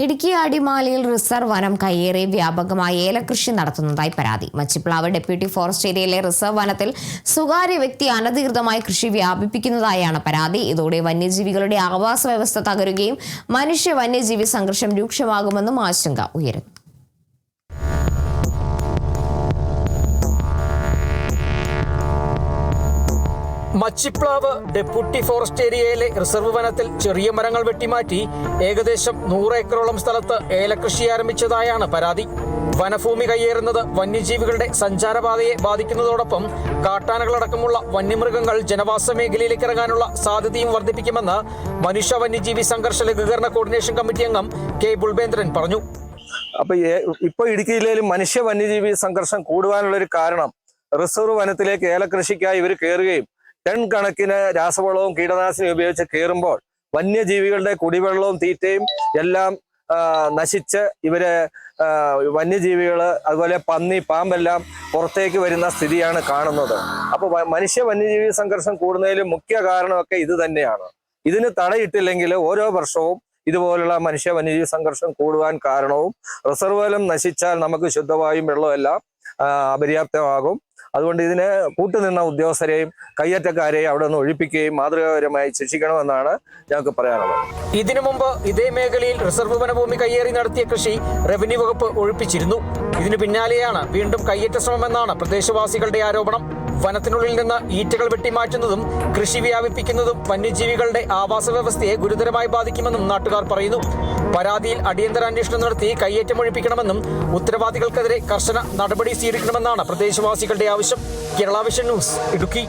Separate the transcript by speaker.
Speaker 1: ഇടുക്കി അടിമാലിയിൽ റിസർവ് വനം കയ്യേറി വ്യാപകമായി ഏലകൃഷി നടത്തുന്നതായി പരാതി. മച്ചിപ്ലാവ് ഡെപ്യൂട്ടി ഫോറസ്റ്റ് ഏരിയയിലെ റിസർവ് വനത്തിൽ സ്വകാര്യ വ്യക്തി അനധികൃതമായി കൃഷി വ്യാപിപ്പിക്കുന്നതായാണ് പരാതി. ഇതോടെ വന്യജീവികളുടെ ആവാസ വ്യവസ്ഥ തകരുകയും മനുഷ്യ വന്യജീവി സംഘർഷം രൂക്ഷമാകുമെന്നും ആശങ്ക ഉയരുന്നു.
Speaker 2: മച്ചിപ്ലാവ് ഡെപ്യൂട്ടി ഫോറസ്റ്റ് ഏരിയയിലെ റിസർവ് വനത്തിൽ ചെറിയ മരങ്ങൾ വെട്ടിമാറ്റി ഏകദേശം 100 ഏക്കറോളം സ്ഥലത്ത് ഏലകൃഷി ആരംഭിച്ചതായാണ് പരാതി. വനഭൂമി കയ്യേറുന്നത് വന്യജീവികളുടെ സഞ്ചാരപാതയെ ബാധിക്കുന്നതോടൊപ്പം കാട്ടാനകളടക്കമുള്ള വന്യമൃഗങ്ങൾ ജനവാസ മേഖലയിലേക്ക് ഇറങ്ങാനുള്ള സാധ്യതയും വർദ്ധിപ്പിക്കുമെന്ന് മനുഷ്യ വന്യജീവി സംഘർഷ ലഘൂകരണ കോർഡിനേഷൻ കമ്മിറ്റി അംഗം കെ ബുൾബേന്ദ്രൻ പറഞ്ഞു.
Speaker 3: ഇപ്പോൾ ഇടുക്കി ജില്ലയിൽ മനുഷ്യ വന്യജീവി സംഘർഷം കൂടുവാനുള്ളൊരു കാരണം റിസർവ് വനത്തിലേക്ക് ഏലകൃഷിക്കായി ഇവർ കയറുകയും ടൺ കണക്കിന് രാസവളവും കീടനാശിനി ഉപയോഗിച്ച് കയറുമ്പോൾ വന്യജീവികളുടെ കുടിവെള്ളവും തീറ്റയും എല്ലാം നശിച്ച് ഇവര് വന്യജീവികള് അതുപോലെ പന്നി പാമ്പെല്ലാം പുറത്തേക്ക് വരുന്ന സ്ഥിതിയാണ് കാണുന്നത്. അപ്പൊ മനുഷ്യ വന്യജീവി സംഘർഷം കൂടുന്നതിൽ മുഖ്യ കാരണമൊക്കെ ഇത് തന്നെയാണ്. ഇതിന് തടയിട്ടില്ലെങ്കിൽ ഓരോ വർഷവും ഇതുപോലുള്ള മനുഷ്യ വന്യജീവി സംഘർഷം കൂടുവാൻ കാരണവും റിസർവ് വനം നശിച്ചാൽ നമുക്ക് ശുദ്ധവായും വെള്ളവും എല്ലാം അപര്യാപ്തമാകും. അതുകൊണ്ട് ഇതിന് കൂട്ടുനിന്ന ഉദ്യോഗസ്ഥരെയും കയ്യേറ്റക്കാരെയും അവിടെ നിന്ന് ഒഴിപ്പിക്കുകയും മാതൃകാപരമായി ശിക്ഷിക്കണമെന്നാണ് ഞങ്ങൾക്ക് പറയാനുള്ളത്.
Speaker 2: ഇതിനു മുമ്പ് ഇതേ മേഖലയിൽ റിസർവ് വനഭൂമി കയ്യേറി നടത്തിയ കൃഷി റവന്യൂ വകുപ്പ് ഒഴിപ്പിച്ചിരുന്നു. ഇതിനു പിന്നാലെയാണ് വീണ്ടും കയ്യേറ്റ ശ്രമമെന്നാണ് പ്രദേശവാസികളുടെ ആരോപണം. വനത്തിനുള്ളിൽ നിന്ന് ഈറ്റകൾ വെട്ടിമാറ്റുന്നതും കൃഷി വ്യാപിപ്പിക്കുന്നതും വന്യജീവികളുടെ ആവാസ വ്യവസ്ഥയെ ഗുരുതരമായി ബാധിക്കുമെന്നും നാട്ടുകാർ പറയുന്നു. പരാതിയിൽ അടിയന്തര അന്വേഷണം നടത്തി കയ്യേറ്റം ഒഴിപ്പിക്കണമെന്നും ഉത്തരവാദികൾക്കെതിരെ കർശന നടപടി സ്വീകരിക്കണമെന്നാണ് പ്രദേശവാസികളുടെ ആവശ്യം. Kerala vision news, Idukki.